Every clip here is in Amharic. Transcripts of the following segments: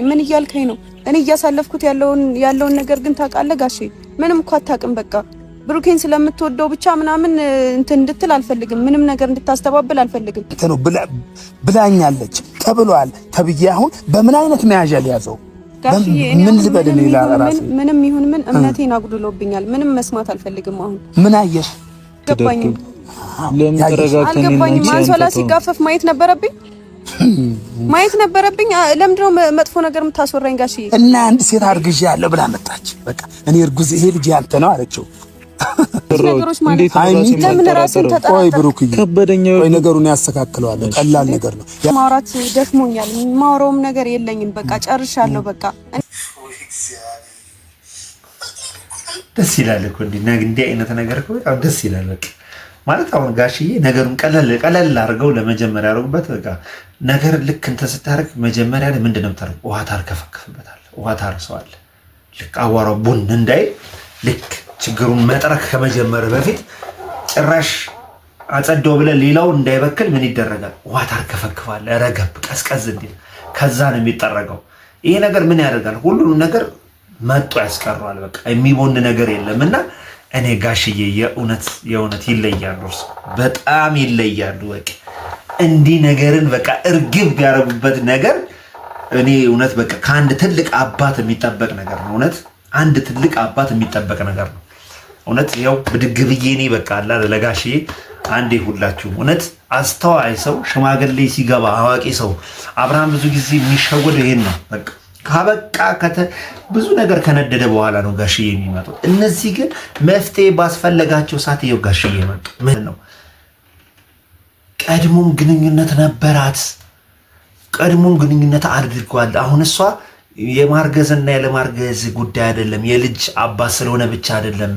ምን እያልከኝ ነው? እኔ እያሳለፍኩት ያለውን ነገር ግን ታውቃለህ ጋሼ? ምንም እኮ አታውቅም። በቃ ብሩኬን ስለምትወደው ብቻ ምናምን እንትን እንድትል አልፈልግም። ምንም ነገር እንድታስተባብል አልፈልግም። ነው ብላኛለች ተብሏል ተብዬ አሁን በምን አይነት መያዣ ሊያዘው ምን ልበል? እኔ ራሴ ምንም ይሁን ምን እምነቴን አጉድሎብኛል። ምንም መስማት አልፈልግም። አሁን ምን አየሽ? ገባኝም ለምን ተረጋግተን አልገባኝም። አንሶላ ሲጋፈፍ ማየት ነበረብኝ። ለምንድነው መጥፎ ነገር የምታስወራኝ ጋሽዬ? እና አንድ ሴት አርግዣ ያለው ብላ መጣች። በቃ እኔ እርጉዝ ይሄ ልጅ ያንተ ነው አለችው። ነገሮች ማለት ለምን ራስን ተጣጣ ብሩክዬ ወይ ነገሩን ያስተካክለዋል። ቀላል ነገር ነው። ማውራት ደክሞኛል። ማውራውም ነገር የለኝም። በቃ ጨርሻለሁ። በቃ ደስ ይላል እኮ እንዲህ አይነት ነገር እኮ በጣም ደስ ይላል። በቃ ማለት አሁን ጋሽዬ ነገሩን ቀለል አድርገው ለመጀመሪያ ያደርጉበት። በቃ ነገር ልክ እንትን ስታደርግ መጀመሪያ ላይ ምንድነው የምታደርገው? ውሃ ታርከፈክፍበታለህ፣ ውሃ ታርሰዋለህ። ልክ አዋራው ቡን እንዳይል ልክ ችግሩን መጥረክ ከመጀመር በፊት ጭራሽ አጸደው ብለህ ሌላው እንዳይበክል ምን ይደረጋል? ውሃ ታርከፈክፋለህ፣ ረገብ ቀዝቀዝ እንዲል። ከዛ ነው የሚጠረገው። ይሄ ነገር ምን ያደርጋል? ሁሉንም ነገር መጦ ያስቀረዋል። በቃ የሚቦን ነገር የለምና እኔ ጋሽዬ የእውነት ይለያሉ፣ በጣም ይለያሉ። በቃ እንዲህ ነገርን በቃ እርግብ ያደረጉበት ነገር እኔ እውነት በቃ ከአንድ ትልቅ አባት የሚጠበቅ ነገር ነው። እውነት አንድ ትልቅ አባት የሚጠበቅ ነገር ነው። እውነት ያው ብድግ ብዬ እኔ በቃ አላ ለጋሽዬ አንዴ ሁላችሁ እውነት አስተዋይ ሰው ሽማግሌ ሲገባ አዋቂ ሰው አብርሃም ብዙ ጊዜ የሚሸወደው ይሄን ነው። በቃ ካበቃ ብዙ ነገር ከነደደ በኋላ ነው ጋሽዬ የሚመጡት። እነዚህ ግን መፍትሄ ባስፈለጋቸው ሰዓት ይኸው ጋሽዬ መጡ። ምን ነው ቀድሞም ግንኙነት ነበራት፣ ቀድሞም ግንኙነት አድርጓል። አሁን እሷ የማርገዝና ያለማርገዝ ጉዳይ አይደለም፣ የልጅ አባት ስለሆነ ብቻ አይደለም።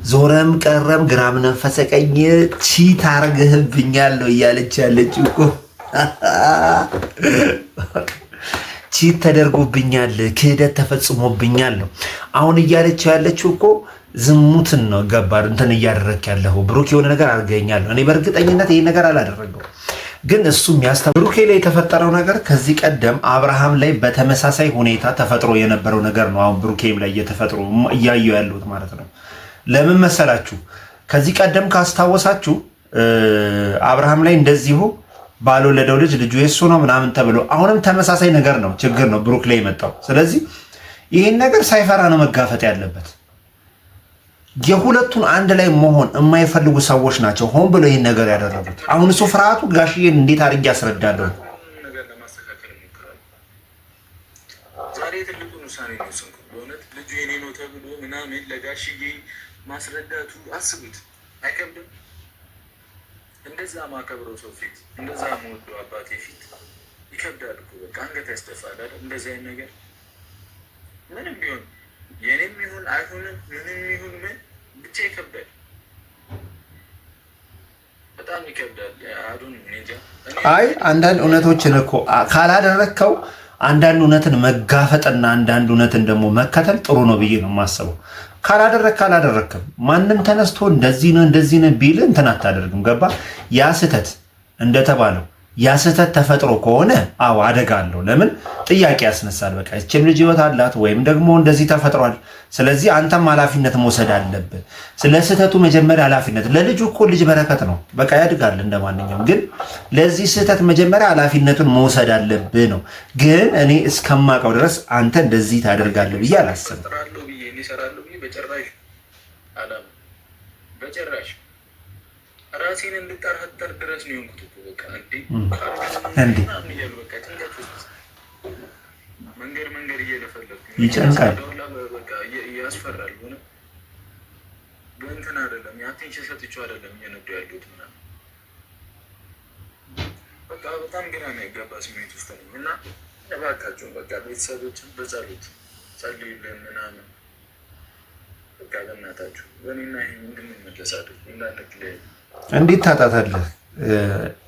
ዞረም ቀረም ግራም ነፈሰ ቀኝ ቺት አርገህብኛል ነው እያለች ያለችው እኮ። ቺት ተደርጎብኛል፣ ክህደት ተፈጽሞብኛል ነው አሁን እያለች ያለችው እኮ። ዝሙትን ነው ገባር እንትን እያደረክ ያለው ብሩክ የሆነ ነገር አርገኛል። እኔ በእርግጠኝነት ይሄ ነገር አላደረገው፣ ግን እሱ ብሩኬ ላይ የተፈጠረው ነገር ከዚህ ቀደም አብርሃም ላይ በተመሳሳይ ሁኔታ ተፈጥሮ የነበረው ነገር ነው። አሁን ብሩኬም ላይ እየተፈጥሮ እያየው ያሉት ማለት ነው። ለምን መሰላችሁ? ከዚህ ቀደም ካስታወሳችሁ አብርሃም ላይ እንደዚሁ ባልወለደው ልጅ ልጁ የሱ ነው ምናምን ተብሎ አሁንም ተመሳሳይ ነገር ነው፣ ችግር ነው ብሩክ ላይ የመጣው። ስለዚህ ይህን ነገር ሳይፈራ ነው መጋፈጥ ያለበት። የሁለቱን አንድ ላይ መሆን የማይፈልጉ ሰዎች ናቸው ሆን ብሎ ይህን ነገር ያደረጉት። አሁን እሱ ፍርሃቱ ጋሽዬን እንዴት አድርጌ ያስረዳለሁ? ነገር ለማስተካከል እሞክራለሁ። ዛሬ ትልቁን ውሳኔ ነው የወሰንኩት። በእውነት ልጁ የኔ ነው ተብሎ ምናምን ለጋሽዬ ማስረዳቱ አስቡት፣ አይከብድም? እንደዛ ማከብረው ሰው ፊት፣ እንደዛ መወደው አባቴ ፊት ይከብዳል እኮ። በቃ አንገት ያስደፋል አይደል? እንደዚህ አይነት ነገር ምንም ቢሆን የኔም ይሁን አይሁንም ምንም ይሁን ምን ብቻ ይከብዳል፣ በጣም ይከብዳል። አዱን እንጃ። አይ አንዳንድ እውነቶችን እኮ ካላደረግከው አንዳንድ እውነትን መጋፈጥና አንዳንድ እውነትን ደግሞ መከተል ጥሩ ነው ብዬ ነው የማስበው። ካላደረግክም ማንም ተነስቶ እንደዚህ ነው ቢል እንትን አታደርግም። ገባ? ያ ስህተት እንደተባለው ያ ስህተት ተፈጥሮ ከሆነ አዎ አደጋ አለው። ለምን ጥያቄ ያስነሳል። በቃ እችም ልጅ ህይወት አላት ወይም ደግሞ እንደዚህ ተፈጥሯል። ስለዚህ አንተም ኃላፊነት መውሰድ አለብህ። ስለ ስህተቱ መጀመሪያ ኃላፊነት ለልጁ እኮ ልጅ በረከት ነው። በቃ ያድጋል እንደማንኛውም። ግን ለዚህ ስህተት መጀመሪያ ኃላፊነቱን መውሰድ አለብህ ነው። ግን እኔ እስከማውቀው ድረስ አንተ እንደዚህ ታደርጋለህ ብዬ አላስብም። በጭራሽ ራሴን እንድጠራጠር ድረስ ነው የሆንኩት እኮ። በቃ መንገድ እየለፈለኩ ይጨንቃል፣ ያስፈራል። ሆነ በእንትን አይደለም የአቴንሽን ሰጥቼው አይደለም እየነዱ ያሉት ምናምን በቃ በጣም ግራ ነው የገባ ስሜት ውስጥ ነኝ። እና እባካችሁን በቃ ቤተሰቦችን በጸሎት ጸልዩልን ምናምን በቃ በእናታችሁ በእኔና ይሄ እንድንመለስ አድርጉ። እንዳንለያይ እንዴት ታጣታለህ?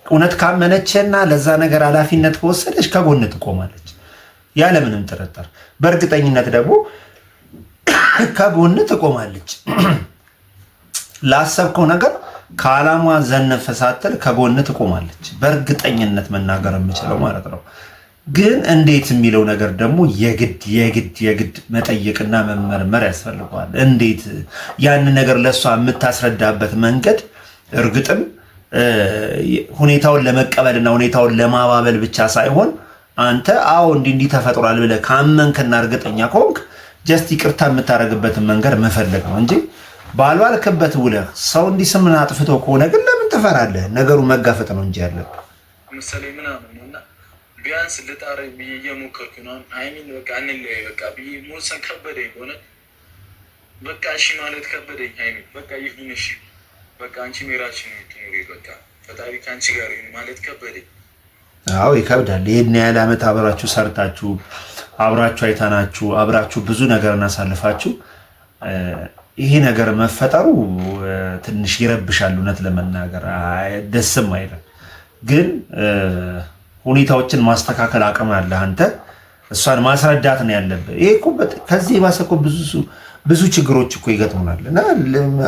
እውነት ካመነችና ለዛ ነገር ኃላፊነት ከወሰደች ከጎን ትቆማለች ያለምንም ጥርጥር። በእርግጠኝነት ደግሞ ከጎን ትቆማለች። ላሰብከው ነገር ከዓላማ ዘነፈ ሳትል ከጎን ትቆማለች። በእርግጠኝነት መናገር የምችለው ማለት ነው። ግን እንዴት የሚለው ነገር ደግሞ የግድ መጠየቅና መመርመር ያስፈልገዋል። እንዴት ያን ነገር ለእሷ የምታስረዳበት መንገድ እርግጥም ሁኔታውን ለመቀበልና ሁኔታውን ለማባበል ብቻ ሳይሆን አንተ አዎ እንዲህ ተፈጥሯል ብለህ ካመንክና እርግጠኛ ከሆንክ ጀስት ይቅርታ የምታደርግበትን መንገድ መፈለግ ነው እንጂ ባልባልክበት ውለህ ሰው እንዲህ ስምን አጥፍቶ ከሆነ ግን ለምን ትፈራለህ? ነገሩ መጋፈጥ ነው እንጂ ያለብህ ምሳሌ ምናምን ነውና ቢያንስ ልጣረ ብዬ እየሞከርኩ ነው። አይሚን በቃ እንለያይ በቃ ብዬ መወሰን ከበደኝ ሆነ። በቃ እሺ ማለት ከበደኝ። አይሚን በቃ ይሁን እሺ በቃ አንቺ ሜራችን ነው ትኖሪ በቃ ፈጣሪ ከአንቺ ጋር ይሁን ማለት ከበደኝ። አዎ ይከብዳል። ይሄን ያህል ዓመት አብራችሁ ሰርታችሁ አብራችሁ አይታናችሁ አብራችሁ ብዙ ነገር እናሳልፋችሁ ይሄ ነገር መፈጠሩ ትንሽ ይረብሻል። እውነት ለመናገር ደስም አይልም። ግን ሁኔታዎችን ማስተካከል አቅም አለ አንተ። እሷን ማስረዳት ነው ያለብህ። ይሄ እኮ ከዚህ የባሰ እኮ ብዙ ችግሮች እኮ ይገጥሙናል እና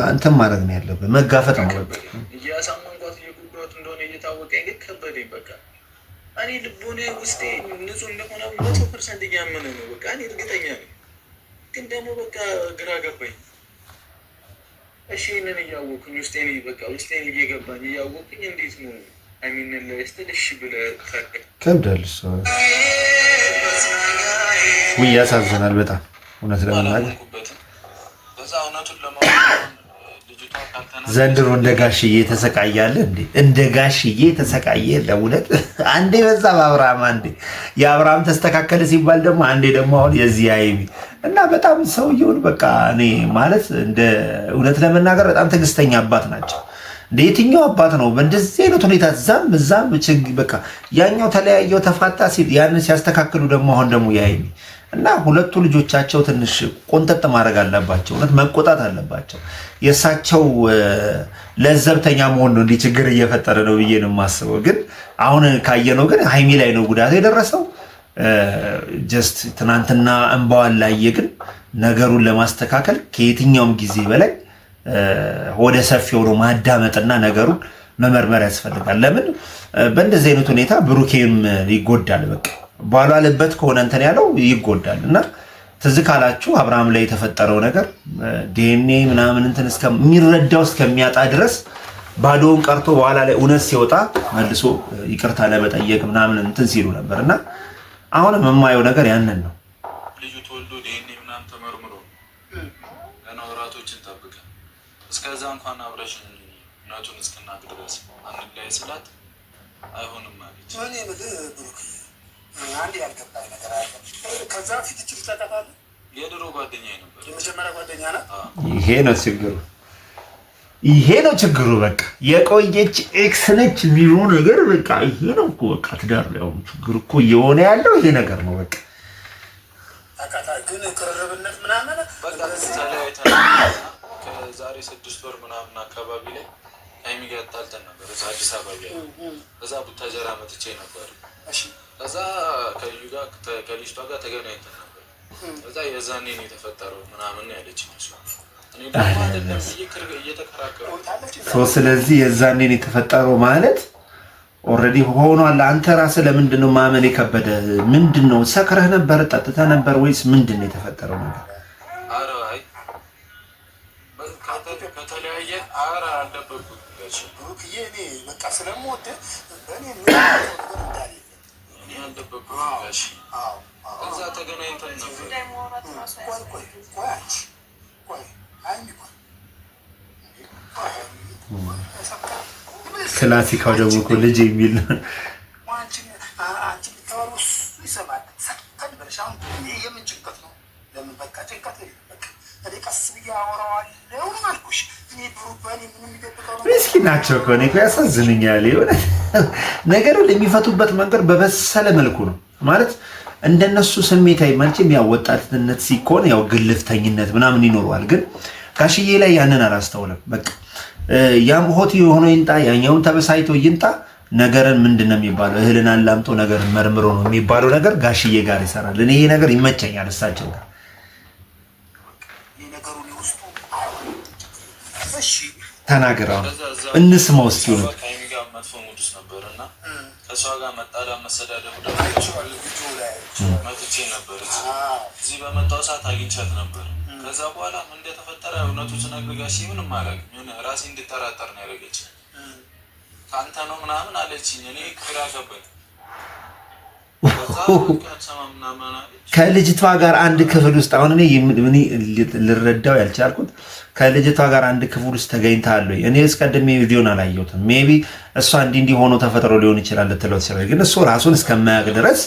አንተም ማድረግ ነው ያለብህ፣ መጋፈጥ ነው በቃ። እያሳመንኳት የጉዳት እንደሆነ እየታወቀኝ ግን ከበደኝ በቃ። እኔ ልቦኔ ውስጤ ንጹህ እንደሆነ 100% እያመነ ነው በቃ እኔ እርግጠኛ ነኝ። ግን ደግሞ በቃ ግራ ገባኝ። እሺ ይህንን እያወቅኝ ውስጤን በቃ ውስጤን እየገባኝ እያወቅኝ እንዴት ነው አይሚንን ለስትል እሺ ብለህ ከብዳል። ውይ ያሳዝናል በጣም እውነት ለመናገር ዘንድሮ እንደ ጋሽዬ ተሰቃያለ እንዴ? እንደ ጋሽዬ ተሰቃየ ለእውነት። አንዴ በዛ በአብርሃም አንዴ የአብርሃም ተስተካከለ ሲባል ደግሞ አንዴ ደግሞ አሁን የዚህ አይሚ እና በጣም ሰውየውን በቃ እኔ ማለት እንደ እውነት ለመናገር በጣም ትዕግስተኛ አባት ናቸው። እንደ የትኛው አባት ነው በእንደዚህ አይነት ሁኔታ እዛም በቃ ያኛው ተለያየው ተፋታ ሲል ያንን ሲያስተካክሉ ደግሞ አሁን ደግሞ የአይሚ እና ሁለቱ ልጆቻቸው ትንሽ ቆንጠጥ ማድረግ አለባቸው። እውነት መቆጣት አለባቸው። የእሳቸው ለዘብተኛ መሆን ነው እንዲህ ችግር እየፈጠረ ነው ብዬ ነው የማስበው። ግን አሁን ካየነው ግን ሀይሚ ላይ ነው ጉዳት የደረሰው። ጀስት ትናንትና እንባዋን ላየ። ግን ነገሩን ለማስተካከል ከየትኛውም ጊዜ በላይ ወደ ሰፊ ሆኖ ማዳመጥና ነገሩን መመርመር ያስፈልጋል። ለምን በእንደዚህ አይነት ሁኔታ ብሩኬም ይጎዳል። በቃ ባሏልበት ከሆነ እንትን ያለው ይጎዳል። እና ትዝ ካላችሁ አብርሃም ላይ የተፈጠረው ነገር ዲኤንኤ ምናምን እንትን እስከሚረዳው እስከሚያጣ ድረስ ባዶውን ቀርቶ በኋላ ላይ እውነት ሲወጣ መልሶ ይቅርታ ለመጠየቅ ምናምን እንትን ሲሉ ነበር። እና አሁንም የማየው ነገር ያንን ነው። ልጁ ተወልዶ ዲኤንኤ ምናምን ተመርምሮ ገና ወራቶችን ጠብቀን እስከዛ እንኳን አብረሽን እውነቱን እስክናቅ ድረስ አንለያይ ስላት አይሆንም ማለት አንድ ያልገባኝ ነገር አለ። ከዛ ፊት እችል ታውቃታለህ? የድሮ ጓደኛዬ ነበር። የመጀመሪያ ጓደኛ ናት። ይሄ ነው ችግሩ። በቃ የቆየች ኤክስ ነች የሚሉ ነገር በቃ ይሄ ነው እኮ በቃ ትዳር ላይ አሁን ችግር እኮ እየሆነ ያለው ይሄ ነገር ነው። በቃ ታውቃታለህ? ግን ቅርርብነት ምናምን በቃ ተለያይተናል። ከዛሬ 6 ወር ምናምን አካባቢ ላይ ሀይሚ ጋር ተጣልተን ነበር። እዛ አዲስ አበባ እዛ ቡታጀራ መጥቼ ነበር። ከዛ ከልጅቷ ጋር ተገናኝተን ነበር። ከዛ የዛኔ ነው የተፈጠረው ምናምን ያለችኝ እሷ። እኔ ደግሞ አይደለም እየተከራከሩ ስለዚህ የዛኔ ነው የተፈጠረው ማለት ኦልሬዲ ሆኗል። አንተ ራስህ ለምንድን ነው ማመን የከበደ? ምንድን ነው ሰክረህ ነበር? ጠጥተህ ነበር ወይስ ምንድን ነው የተፈጠረው ነገር? ኧረ አይ ከተለያየ ኧረ አልደበኩት ብሩክዬ። እኔ በቃ ስለምወደህ በእኔ እዛ ተገናኝተን ነበር። ክላሲካው ደግሞ እኮ ልጅ የሚል ምስኪን ናቸው እኮ። እኔ እኮ ያሳዝንኛል። የሆነ ነገሩን የሚፈቱበት መንገድ በበሰለ መልኩ ነው ማለት እንደነሱ ስሜታዊ መልችም ያው ወጣትነት ሲኮን ያው ግልፍተኝነት ምናምን ይኖረዋል። ግን ጋሽዬ ላይ ያንን አላስተውለም። በቃ ያም ሆት የሆነ ይንጣ ያኛውን ተበሳይቶ ይንጣ። ነገርን ምንድን ነው የሚባለው? እህልን አላምጦ ነገርን መርምሮ ነው የሚባለው ነገር ጋሽዬ ጋር ይሰራል። እኔ ይሄ ነገር ይመቸኛል እሳቸው ጋር። ተናገረው እንስማው እስኪ ነው ከሷ ጋር መጣላት መሰዳደቡ መጥቼ ነበር። እዚህ በመጣው ሰዓት አግኝቻት ነበር። ከዛ በኋላ ምን እንደተፈጠረ እውነቱ ስነግርሽ ምንም አላውቅም። ራሴ እንድጠራጠር ነው ያደረገችኝ። ከአንተ ነው ምናምን አለችኝ። እኔ ግራ ገባኝ። ከልጅቷ ጋር አንድ ክፍል ውስጥ አሁን እኔ ልረዳው ያልቻልኩት ከልጅቷ ጋር አንድ ክፍል ውስጥ ተገኝተሃል ወይ? እኔ እስቀድሜ ቪዲዮን አላየሁትም። ሜቢ እሷ እንዲህ ሆኖ ተፈጥሮ ሊሆን ይችላል ልትለው ትችላለች። ግን እሱ ራሱን እስከማያውቅ ድረስ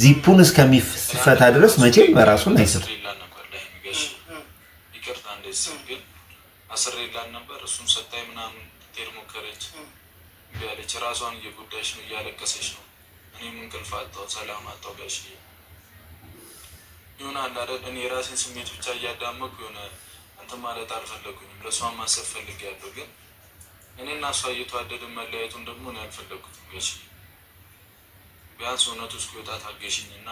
ዚፑን እስከሚፈታ ድረስ መቼም ራሱን አይስጥም። አስሬላን ነበር። እሱም ሰጣይ ምናምን ትሄድ ሞከረች። ያለች ራሷን እየጎዳች ነው፣ እያለቀሰች ነው። እኔም እንቅልፍ አጣሁ፣ ሰላም አጣሁ። ጋሽ ይሆናል አይደል? እኔ የራሴን ስሜት ብቻ እያዳመኩ የሆነ እንትን ማለት አልፈለጉኝም። ለእሷን ማሰብ ፈልጌያለሁ። ግን እኔና እሷ እየተዋደድን መለያየቱን ደግሞ እኔ አልፈለጉትም። ጋሽ ቢያንስ እውነቱ እስኪወጣ ታገሽኝ እና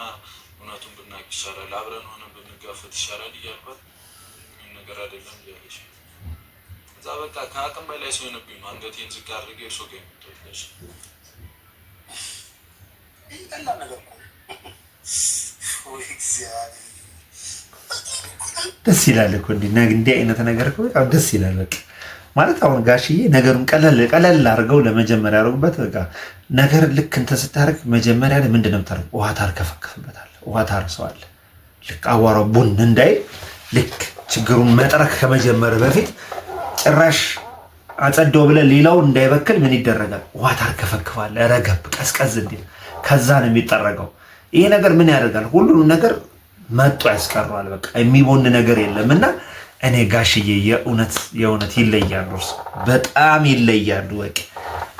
እውነቱን ብናቅ ይሻላል፣ አብረን ሆነን ብንጋፈጥ ይሻላል እያልኳት ምን ነገር አይደለም እያለች እዛ በቃ ከአቅም በላይ ሰው የሆነብኝ ነው። አንገቴን ዝቅ አድርጌ እርሶ ጋር የምትወለሽ ደስ ይላል እኮ እንዲህ አይነት ነገር እኮ በጣም ደስ ይላል። በቃ ማለት አሁን ጋሽዬ ነገሩን ቀለል አድርገው ለመጀመሪያ ያደርጉበት። በቃ ነገር ልክ እንትን ስታደርግ መጀመሪያ ላይ ምንድን ነው የምታደርገው? ውሃ ታርከፈክፍበታለህ፣ ውሃ ታርሰዋለህ። ልክ አቧራው ቡን እንዳይ ልክ ችግሩን መጥረክ ከመጀመር በፊት ጭራሽ አጸደው ብለህ ሌላው እንዳይበክል ምን ይደረጋል? ውሃ ታርከፈክፋለህ፣ ረገብ ቀዝቀዝ እንዲል። ከዛ ነው የሚጠረገው። ይሄ ነገር ምን ያደርጋል? ሁሉንም ነገር መጡ ያስቀረዋል። በቃ የሚቦን ነገር የለም። እና እኔ ጋሽዬ የእውነት ይለያሉ፣ በጣም ይለያሉ። በቃ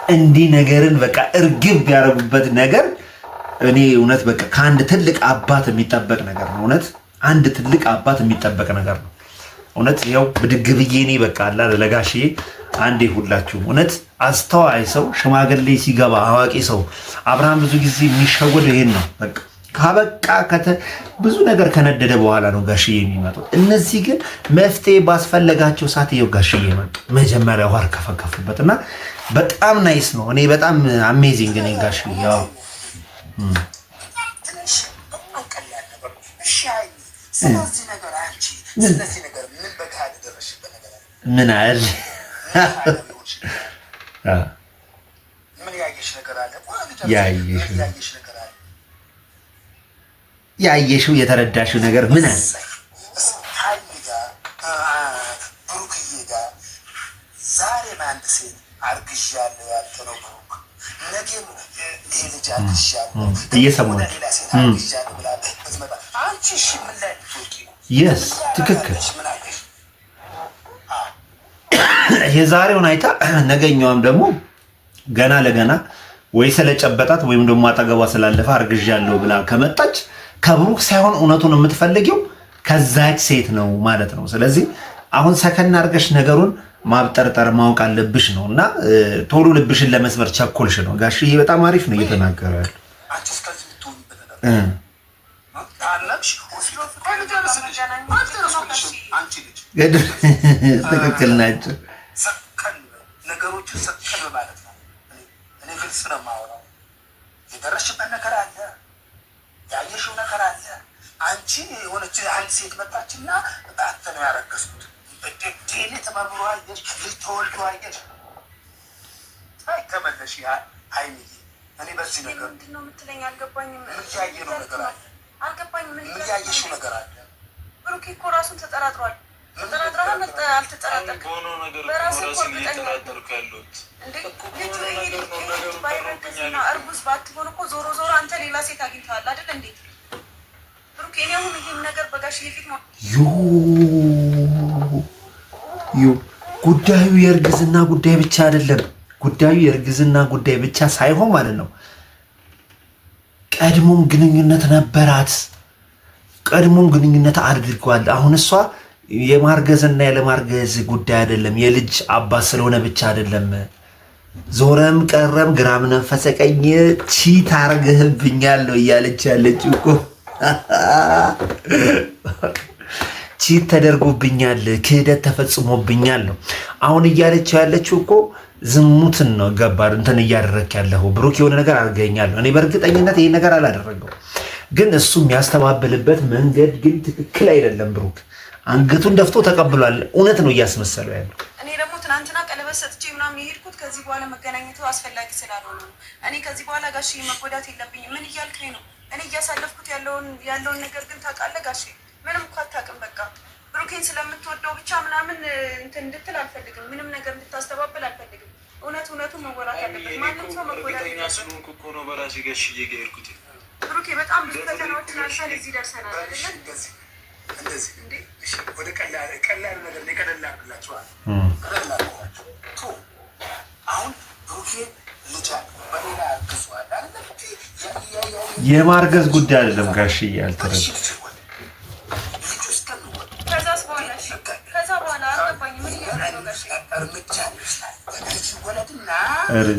እንዲህ ነገርን በቃ እርግብ ያደረጉበት ነገር እኔ እውነት በቃ ከአንድ ትልቅ አባት የሚጠበቅ ነገር ነው። እውነት አንድ ትልቅ አባት የሚጠበቅ ነገር ነው። እውነት ያው ብድግ ብዬ እኔ በቃ አላ ለጋሽዬ አንዴ ሁላችሁም እውነት አስተዋይ ሰው ሽማግሌ ሲገባ አዋቂ ሰው አብርሃም ብዙ ጊዜ የሚሸወደው ይሄን ነው። በቃ ካበቃ ብዙ ነገር ከነደደ በኋላ ነው ጋሽዬ የሚመጡት። እነዚህ ግን መፍትሄ ባስፈለጋቸው ሰዓት ይኸው ጋሽዬ መጡ። መጀመሪያ ውሃ ከፈከፉበት እና በጣም ናይስ ነው። እኔ በጣም አሜዚንግ ነኝ ጋሽዬ። ያው ምን አለ ያየሽው የተረዳሽው ነገር ምን አለ? እየሰማሁ የስ ትክክል። የዛሬውን አይታ ነገኛዋም ደግሞ ገና ለገና ወይ ስለጨበጣት ወይም ደግሞ አጠገቧ ስላለፈ አርግዣለሁ ብላ ከመጣች ከብሩክ ሳይሆን እውነቱን የምትፈልጊው ከዛች ሴት ነው ማለት ነው። ስለዚህ አሁን ሰከን አድርገሽ ነገሩን ማብጠርጠር ማወቅ አለብሽ ነው እና ቶሎ ልብሽን ለመስበር ቸኮልሽ ነው። ጋሽዬ በጣም አሪፍ ነው እየተናገረ ያለው። ትክክል ናቸው ነገሮችን ሰከን ማለት ነው። እኔ ግልጽ ነው የማወራው። የደረስሽበት ነገር አለ፣ ያየሽው ነገር አለ። አንቺ የሆነች አንድ ሴት መጣችና በአንተ ነው ያረገዝኩት ዴኔ ተመምሮ አየሽ፣ ልጅ ተወልዶ አየሽ። አይ ተመለሽ ሀይሚዬ። እኔ በዚህ ነገር ምንድን ነው የምትለኝ? አልገባኝም። ምን ያየነው ነገር አለ? አልገባኝም። ምን ያየሽው ነገር አለ? ብሩኬ እኮ ራሱን ተጠራጥሯል። እርጉዝ ባትሆን እኮ ዞሮ ዞሮ አንተ ሌላ ሴት አግኝተሃል አይደል? እንዴት ብሩኬ? እኔ አሁን ይሄን ነገር በጋሽዬ ፊት ነው ጉዳዩ የእርግዝና ጉዳይ ብቻ አይደለም። ጉዳዩ የእርግዝና ጉዳይ ብቻ ሳይሆን ማለት ነው ቀድሞም ግንኙነት ነበራት። ቀድሞም ግንኙነት አድርጓል። አሁን እሷ የማርገዝና ያለማርገዝ ጉዳይ አይደለም። የልጅ አባት ስለሆነ ብቻ አይደለም። ዞረም ቀረም ግራም ነፈሰ ቀኝ ቺት አርገህብኛል ነው እያለች ያለችው እኮ። ቺት ተደርጎብኛል፣ ክህደት ተፈጽሞብኛል ነው አሁን እያለች ያለችው እኮ። ዝሙትን ነው ገባር እንትን እያደረክ ያለው ብሩክ የሆነ ነገር አድርገኛል። እኔ በእርግጠኝነት ይሄን ነገር አላደረገው፣ ግን እሱ የሚያስተባብልበት መንገድ ግን ትክክል አይደለም። ብሩክ አንገቱን ደፍቶ ተቀብሏል። እውነት ነው እያስመሰለው ያለው። እኔ ደግሞ ትናንትና ቀለበት ሰጥቼ ምናምን የሄድኩት ከዚህ በኋላ መገናኘቱ አስፈላጊ ስላልሆነ ነው። እኔ ከዚህ በኋላ ጋሼ መጎዳት የለብኝም። ምን እያልከኝ ነው? እኔ እያሳለፍኩት ያለውን ነገር ግን ታውቃለህ ጋሼ። ምንም እኮ አታውቅም። በቃ ብሩኬን ስለምትወደው ብቻ ምናምን እንትን እንድትል አልፈልግም። ምንም ነገር እንድታስተባብል አልፈልግም። እውነቱ መወራት አለበት። ማንም ሰው መጎዳት ስለሆንኩ እኮ ነው በራሴ ጋሽዬ ጋር የሄድኩት። ብሩኬ በጣም ብዙ ፈተናዎችን አልፈን እዚህ ደርሰናል አይደለም? እንደዚህ ወደ ቀላል ነገር ቀለል አድርግላችኋል። አሁን ብሩኬ ልጅ በሌላ ያግዟል አይደለም? የማርገዝ ጉዳይ አይደለም ጋሽዬ አልተረዳም። ከዛ በኋላ አልገባኝ ምን እያደረገ ነው ጋሼ? እርምጃ ይወስዳል። ወለድና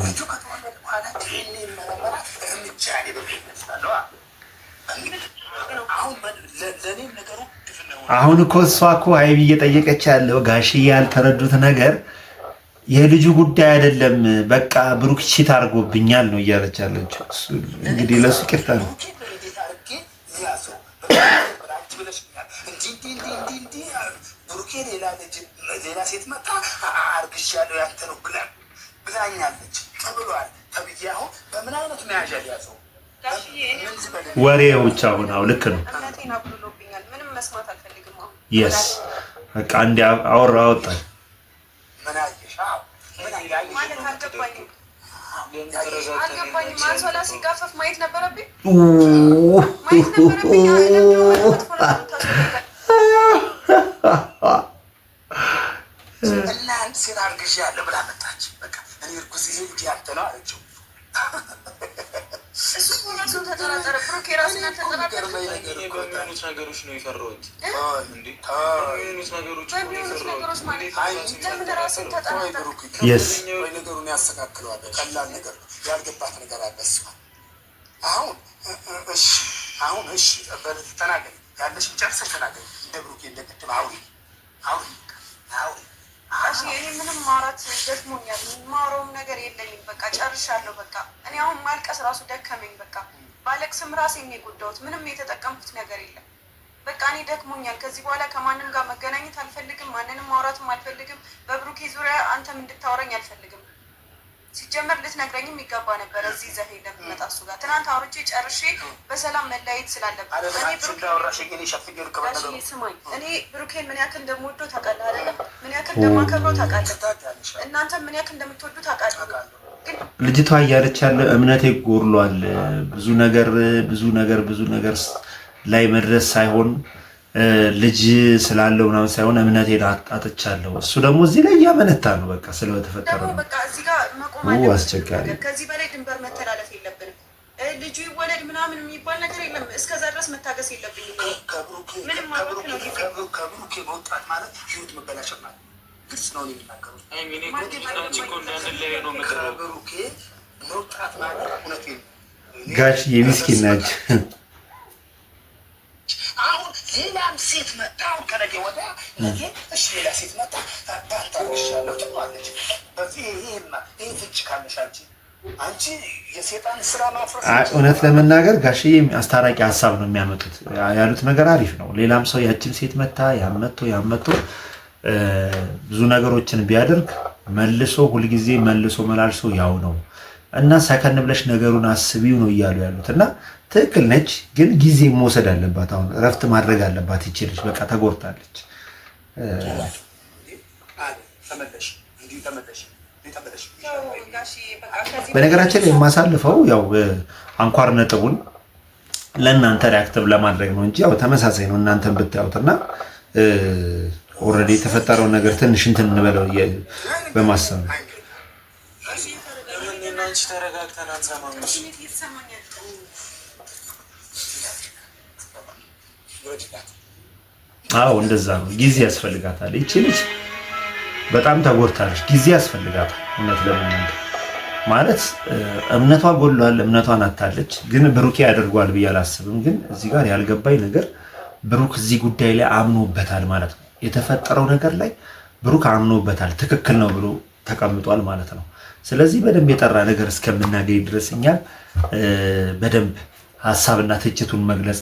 ልጁ ከተወለደ በኋላ እርምጃ ይወስዳል። አሁን እኮ እሷ እኮ ሀይሚ እየጠየቀች ያለው ጋሽዬ ያልተረዱት ነገር የልጁ ጉዳይ አይደለም። በቃ ብሩክ ቺት አድርጎብኛል ነው እያለች ያለችው። እንግዲህ ለሱ ቅርታ ነው። ብሩኬ ሌላ ሴት መጣ አርግሻለሁ ያንተ ነው ብላኛለች ተብሏል ተብዬ አሁን በምን አይነት መያዣ ሊያዘው ወሬ ብቻ ሆነ። ልክ ነው። ምንም መስማት አልፈልግም። የስ በቃ እንዲ አወራ አወጣል። ምን አየሽ? ማለት አልገባኝም። አንሶላ ሲጋፈፍ ማየት ነበረብኝ። እና አንድ ሴት አርግሻለሁ ብላ መጣች። በቃ እኔ እርጉዝ ልጅ ያንተ ነው አለችው። እሱ ራሱን ተጠራጠረ። ብሩክ የራሱን ተጠራጠረ። በሚሆኑት ነገሮች ነው የፈራሁት። ነገሩን ያስተካክለዋል። ቀላል ነገር ያልገባት ነገር አለ። አሁን እሺ ተናገሪ፣ ያለሽ ጨርሰሽ ተናገሪ። እንደ ብሩኬ እንደ ቅድም አውሪ። እኔ ምንም ማውራት ደክሞኛል። የማወራውም ነገር የለኝም። በቃ ጨርሻለሁ። በቃ እኔ አሁን ማልቀስ ራሱ ደከመኝ። በቃ ባለቅስም ራሴን ነው የጎዳሁት። ምንም የተጠቀምኩት ነገር የለም። በቃ እኔ ደክሞኛል። ከዚህ በኋላ ከማንም ጋር መገናኘት አልፈልግም። ማንንም ማውራትም አልፈልግም። በብሩኬ ዙሪያ አንተም እንድታወራኝ አልፈልግም። ሲጀመር ልትነግረኝም ይገባ ነበር። እዚህ ይዘህ እንደምትመጣ እሱ ጋር ትናንት አውርቼ ጨርሼ በሰላም መለያየት ስላለበት ስማኝ፣ እኔ ብሩኬን ምን ያክል እንደምወደው ታውቃለህ አይደለም? ምን ያክል እንደማከብረው ታውቃለህ። እናንተም ምን ያክል እንደምትወዱ ታውቃለህ። ልጅቷ እያለች ያለ እምነቴ ጎድሏል። ብዙ ነገር ላይ መድረስ ሳይሆን ልጅ ስላለው ምናምን ሳይሆን እምነቴን አጥቻለሁ። እሱ ደግሞ እዚህ ላይ እያመነታ ነው። በቃ ስለተፈጠረው ነው። በቃ እዚህ ጋር መቆም አለበት። አስቸጋሪ። ከዚህ በላይ ድንበር መተላለፍ የለብንም። ልጁ ይወለድ ምናምን የሚባል ነገር የለም። እስከዛ ድረስ መታገስ የለብኝም። ምንም ማለት ነው። ከብሩኬ መውጣት ማለት ህይወት መበላሸት ማለት ግልጽ ነው የሚናገሩት። ከብሩኬ መውጣት ማለት እውነት ጋሽ የሚስኪን ናቸው። አሁን ሌላም ሴት መጣ። አሁን ከነገ ወዲያ እሺ ሌላ ሴት መጣ ታታውሻለሁ ትሏለች። በዚህ ይሄ ፍንጭ ካለሽ አንቺ የሴጣን ስራ ማፍረስ። እውነት ለመናገር ጋሽዬ አስታራቂ ሀሳብ ነው የሚያመጡት። ያሉት ነገር አሪፍ ነው። ሌላም ሰው ያችን ሴት መታ ያመቶ ብዙ ነገሮችን ቢያደርግ ሁልጊዜ መልሶ መላልሶ ያው ነው እና ሰከን ብለሽ ነገሩን አስቢው ነው እያሉ ያሉት እና ትክክል ነች፣ ግን ጊዜ መውሰድ አለባት። አሁን እረፍት ማድረግ አለባት። ይችልሽ በቃ ተጎድታለች። በነገራችን ላይ የማሳልፈው ያው አንኳር ነጥቡን ለእናንተ ሪያክቲቭ ለማድረግ ነው እንጂ ያው ተመሳሳይ ነው እናንተን ብታዩት እና ኦልሬዲ የተፈጠረውን ነገር ትንሽ እንትን እንበለው በማሰብ ነው። ተረጋግተን አንሰማም። አዎ እንደዛ ነው። ጊዜ ያስፈልጋታል። ይቺ ልጅ በጣም ተጎድታለች። ጊዜ ያስፈልጋታል። እውነት ለመናገር ማለት እምነቷ ጎድሏል። እምነቷን አታለች። ግን ብሩኬ ያደርጓል ብዬ አላስብም። ግን እዚህ ጋር ያልገባኝ ነገር ብሩክ እዚህ ጉዳይ ላይ አምኖበታል ማለት ነው። የተፈጠረው ነገር ላይ ብሩክ አምኖበታል። ትክክል ነው ብሎ ተቀምጧል ማለት ነው። ስለዚህ በደንብ የጠራ ነገር እስከምናገኝ ድረስ እኛ በደንብ ሀሳብና ትችቱን መግለጽ